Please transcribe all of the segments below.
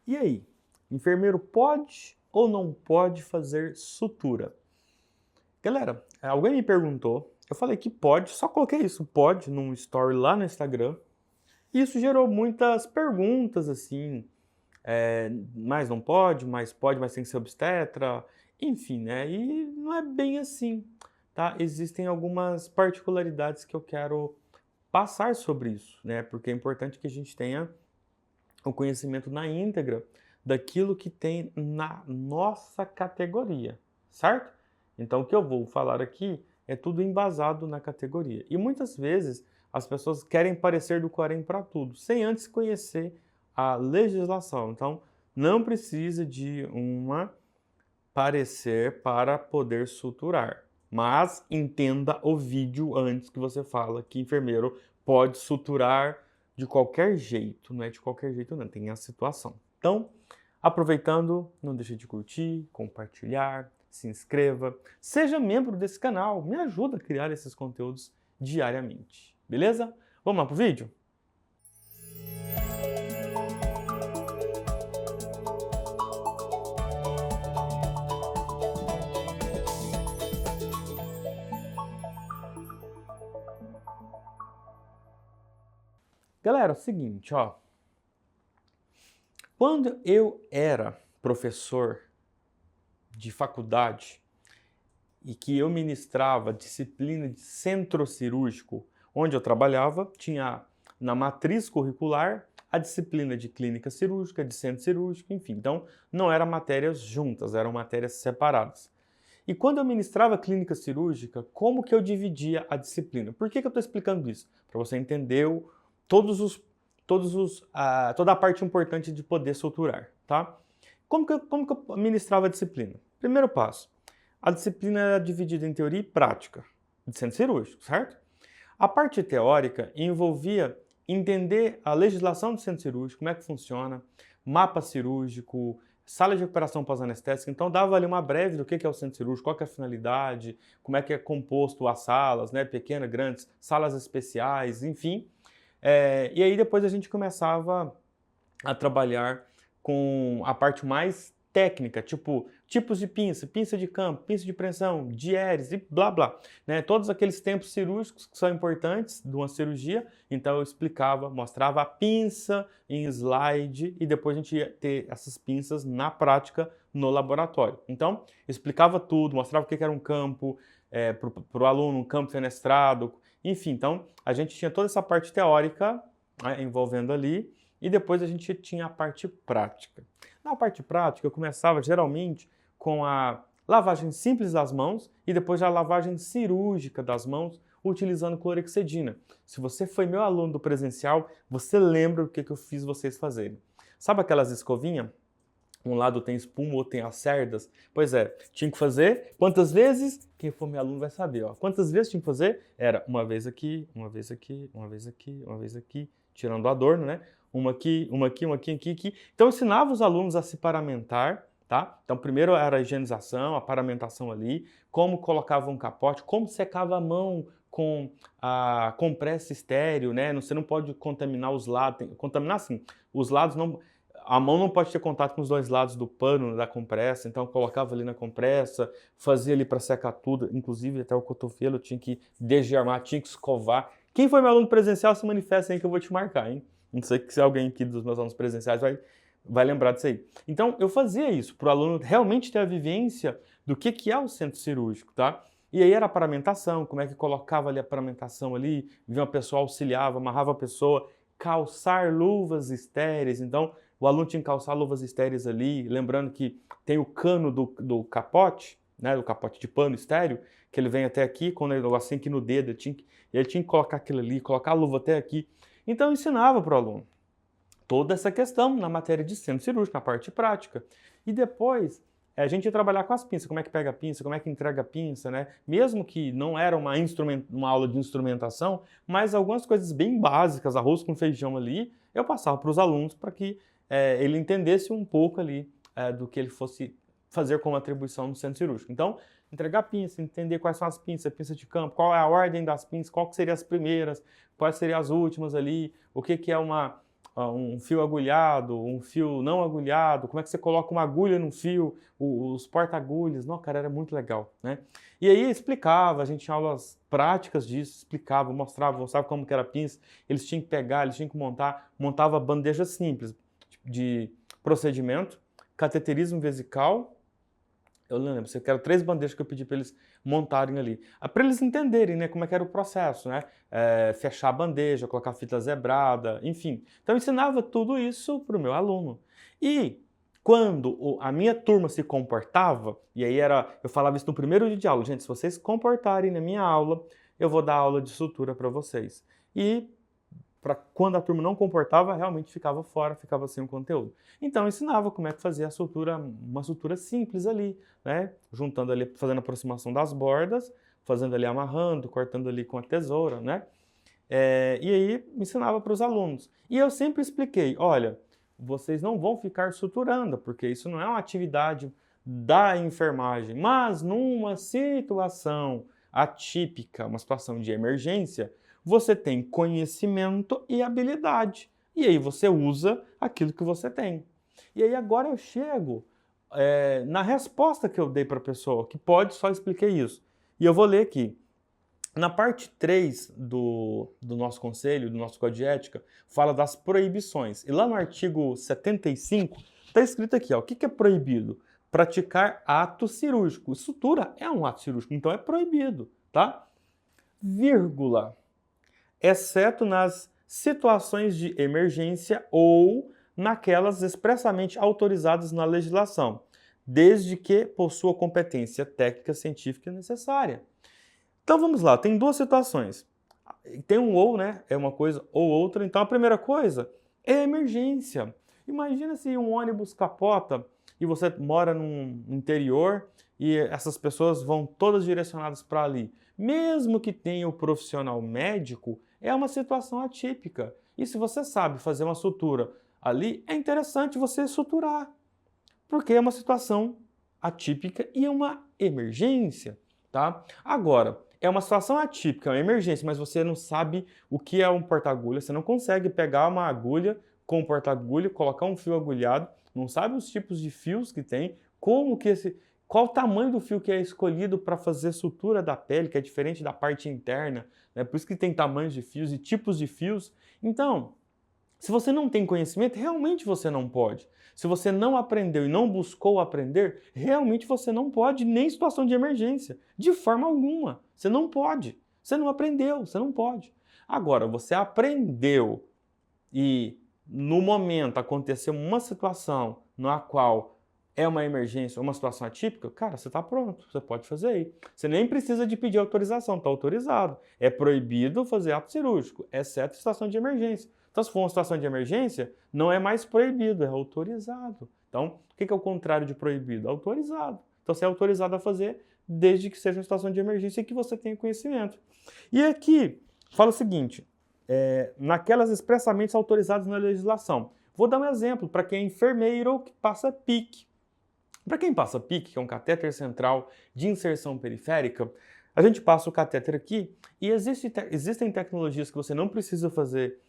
E aí, enfermeiro pode ou não pode fazer sutura? Galera, alguém me perguntou, eu falei que pode, só coloquei isso, pode, num story lá no Instagram. E isso gerou muitas perguntas, assim, mas não pode, mas tem que ser obstetra, enfim, né? E não é bem assim, tá? Existem algumas particularidades que eu quero passar sobre isso, né? Porque é importante que a gente tenha o conhecimento na íntegra daquilo que tem na nossa categoria, certo? Então, o que eu vou falar aqui é tudo embasado na categoria. E muitas vezes as pessoas querem parecer do Corém para tudo, sem antes conhecer a legislação. Então, não precisa de uma parecer para poder suturar. Mas entenda o vídeo antes que você fala que enfermeiro pode suturar de qualquer jeito. Não é de qualquer jeito não, tem a situação. Então, aproveitando, não deixe de curtir, compartilhar, se inscreva, seja membro desse canal, me ajuda a criar esses conteúdos diariamente. Beleza? Vamos lá pro vídeo? Galera, é o seguinte, ó. Quando eu era professor de faculdade e que eu ministrava disciplina de centro cirúrgico, onde eu trabalhava, tinha na matriz curricular a disciplina de clínica cirúrgica, de centro cirúrgico, enfim. Então, não eram matérias juntas, eram matérias separadas. E quando eu ministrava clínica cirúrgica, como que eu dividia a disciplina? Por que eu estou explicando isso? Para você entender toda a parte importante de poder suturar, tá? Como que eu ministrava a disciplina? Primeiro passo, a disciplina era dividida em teoria e prática, de centro cirúrgico, certo? A parte teórica envolvia entender a legislação do centro cirúrgico, como é que funciona, mapa cirúrgico, sala de recuperação pós-anestésica, então dava ali uma breve do que é o centro cirúrgico, qual que é a finalidade, como é que é composto as salas, né, pequenas, grandes, salas especiais, enfim. E aí depois a gente começava a trabalhar com a parte mais técnica, tipo tipos de pinça, pinça de campo, pinça de pressão, diéres e blá blá, né? Todos aqueles tempos cirúrgicos que são importantes de uma cirurgia, então eu explicava, mostrava a pinça em slide e depois a gente ia ter essas pinças na prática no laboratório. Então, explicava tudo, mostrava o que era um campo, para o aluno, um campo fenestrado, enfim, então a gente tinha toda essa parte teórica, né, envolvendo ali, e depois a gente tinha a parte prática. Na parte prática eu começava geralmente com a lavagem simples das mãos e depois a lavagem cirúrgica das mãos utilizando clorexidina. Se você foi meu aluno do presencial, você lembra o que eu fiz vocês fazerem. Sabe aquelas escovinhas? Um lado tem espuma, o outro tem as cerdas. Pois é, tinha que fazer. Quantas vezes? Quem for meu aluno vai saber, ó. Quantas vezes tinha que fazer? Era uma vez aqui, uma vez aqui, uma vez aqui, uma vez aqui, tirando o adorno, né? Uma aqui, uma aqui, uma aqui, aqui, aqui. Então, eu ensinava os alunos a se paramentar, tá? Então, primeiro era a higienização, a paramentação ali, como colocava um capote, como secava a mão com a compressa estéreo, né? Você não pode contaminar os lados, contaminar assim, os lados não... A mão não pode ter contato com os dois lados do pano da compressa, então eu colocava ali na compressa, fazia ali para secar tudo, inclusive até o cotovelo, eu tinha que desgermar, tinha que escovar. Quem foi meu aluno presencial, se manifesta aí que eu vou te marcar, hein? Não sei se alguém aqui dos meus alunos presenciais vai lembrar disso aí. Então, eu fazia isso, para o aluno realmente ter a vivência do que é o centro cirúrgico, tá? E aí era a paramentação, como é que colocava ali a paramentação ali, vinha uma pessoa, auxiliava, amarrava a pessoa, calçar luvas estéreis, então o aluno tinha que calçar luvas estéreis ali, lembrando que tem o cano do capote, né, do capote de pano estéreo, que ele vem até aqui, quando ele assim aqui no dedo, ele tinha que colocar aquilo ali, colocar a luva até aqui. Então eu ensinava para o aluno toda essa questão na matéria de centro cirúrgico, na parte prática. E depois a gente ia trabalhar com as pinças, como é que pega a pinça, como é que entrega a pinça, né? Mesmo que não era uma aula de instrumentação, mas algumas coisas bem básicas, arroz com feijão ali, eu passava para os alunos para que ele entendesse um pouco ali do que ele fosse fazer como atribuição no centro cirúrgico. Então, entregar pinça, entender quais são as pinças, pinça de campo, qual é a ordem das pinças, qual que seriam as primeiras, quais seriam as últimas ali, o que é uma um fio agulhado, um fio não agulhado, como é que você coloca uma agulha no fio, os porta-agulhas. Não, cara, era muito legal, né? E aí explicava, a gente tinha aulas práticas disso, explicava, mostrava como que era a pinça, eles tinham que pegar, eles tinham que montar, montava bandejas simples de procedimento, cateterismo vesical. Eu lembro, eu quero 3 bandejas que eu pedi para eles montarem ali. Para eles entenderem, né, como é que era o processo, né? Fechar a bandeja, colocar fita zebrada, enfim. Então eu ensinava tudo isso para o meu aluno. E quando a minha turma se comportava, e aí eu falava isso no primeiro dia de aula, gente, se vocês se comportarem na minha aula, eu vou dar aula de sutura para vocês. E quando a turma não comportava, realmente ficava fora, ficava sem o conteúdo. Então eu ensinava como é que fazia a sutura, uma sutura simples ali, né? Juntando ali, fazendo a aproximação das bordas, fazendo ali amarrando, cortando ali com a tesoura, né? E aí ensinava para os alunos. E eu sempre expliquei, olha, vocês não vão ficar suturando, porque isso não é uma atividade da enfermagem, mas numa situação atípica, uma situação de emergência, você tem conhecimento e habilidade. E aí você usa aquilo que você tem. E aí agora eu chego na resposta que eu dei para a pessoa, que só expliquei isso. E eu vou ler aqui. Na parte 3 do nosso conselho, do nosso código de ética, fala das proibições. E lá no artigo 75, está escrito aqui, ó, o que é proibido? Praticar ato cirúrgico. Sutura é um ato cirúrgico, então é proibido, tá? Vírgula. Exceto nas situações de emergência ou naquelas expressamente autorizadas na legislação, desde que possua competência técnica científica necessária. Então vamos lá, tem 2 situações. Tem um ou, né? É uma coisa ou outra. Então a primeira coisa é emergência. Imagina se um ônibus capota e você mora num interior e essas pessoas vão todas direcionadas para ali. Mesmo que tenha o profissional médico, é uma situação atípica. E se você sabe fazer uma sutura ali, é interessante você suturar, porque é uma situação atípica e é uma emergência, tá? Agora, é uma situação atípica, é uma emergência, mas você não sabe o que é um porta-agulha, você não consegue pegar uma agulha com um porta-agulha, colocar um fio agulhado, não sabe os tipos de fios que tem, qual o tamanho do fio que é escolhido para fazer sutura da pele, que é diferente da parte interna, né? Por isso que tem tamanhos de fios e tipos de fios. Então, se você não tem conhecimento, realmente você não pode. Se você não aprendeu e não buscou aprender, realmente você não pode, nem em situação de emergência. De forma alguma. Você não pode. Você não aprendeu, você não pode. Agora, você aprendeu e no momento aconteceu uma situação na qual é uma emergência, uma situação atípica, cara, você está pronto, você pode fazer aí. Você nem precisa de pedir autorização, está autorizado. É proibido fazer ato cirúrgico, exceto em situação de emergência. Então, se for uma situação de emergência, não é mais proibido, é autorizado. Então, o que é o contrário de proibido? Autorizado. Então, você é autorizado a fazer desde que seja uma situação de emergência e que você tenha conhecimento. E aqui, fala o seguinte, naquelas expressamente autorizadas na legislação. Vou dar um exemplo para quem é enfermeiro que passa PIC. Para quem passa PIC, que é um catéter central de inserção periférica, a gente passa o catéter aqui e existem tecnologias que você não precisa fazer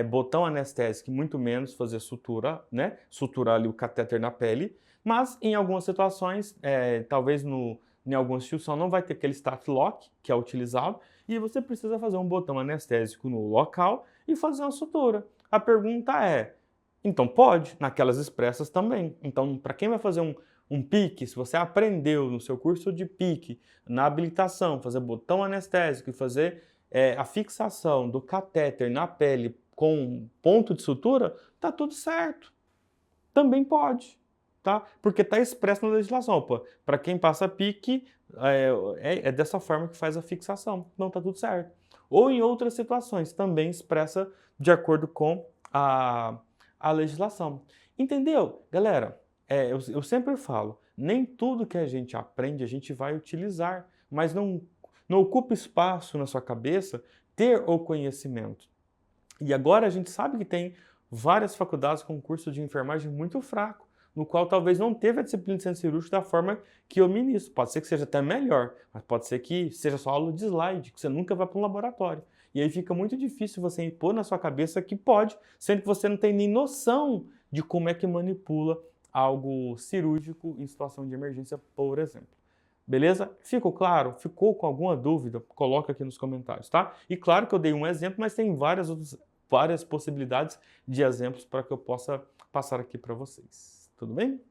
botão anestésico e muito menos fazer sutura, né? Suturar ali o catéter na pele, mas em algumas situações, talvez em alguma instituição não vai ter aquele staff lock que é utilizado e você precisa fazer um botão anestésico no local e fazer uma sutura. A pergunta é, então pode? Naquelas expressas também. Então, para quem vai fazer um PIC, se você aprendeu no seu curso de PIC, na habilitação, fazer botão anestésico e fazer a fixação do catéter na pele com ponto de sutura, tá tudo certo. Também pode, tá? Porque está expresso na legislação. Para quem passa PIC, é dessa forma que faz a fixação. Então tá tudo certo. Ou em outras situações, também expressa de acordo com a legislação. Entendeu? Galera, eu sempre falo, nem tudo que a gente aprende a gente vai utilizar, mas não ocupa espaço na sua cabeça ter o conhecimento. E agora a gente sabe que tem várias faculdades com curso de enfermagem muito fraco, no qual talvez não teve a disciplina de centro cirúrgico da forma que eu ministro. Pode ser que seja até melhor, mas pode ser que seja só aula de slide, que você nunca vai para um laboratório. E aí fica muito difícil você impor na sua cabeça que pode, sendo que você não tem nem noção de como é que manipula algo cirúrgico em situação de emergência, por exemplo. Beleza? Ficou claro? Ficou com alguma dúvida? Coloca aqui nos comentários, tá? E claro que eu dei um exemplo, mas tem várias possibilidades de exemplos para que eu possa passar aqui para vocês. Tudo bem?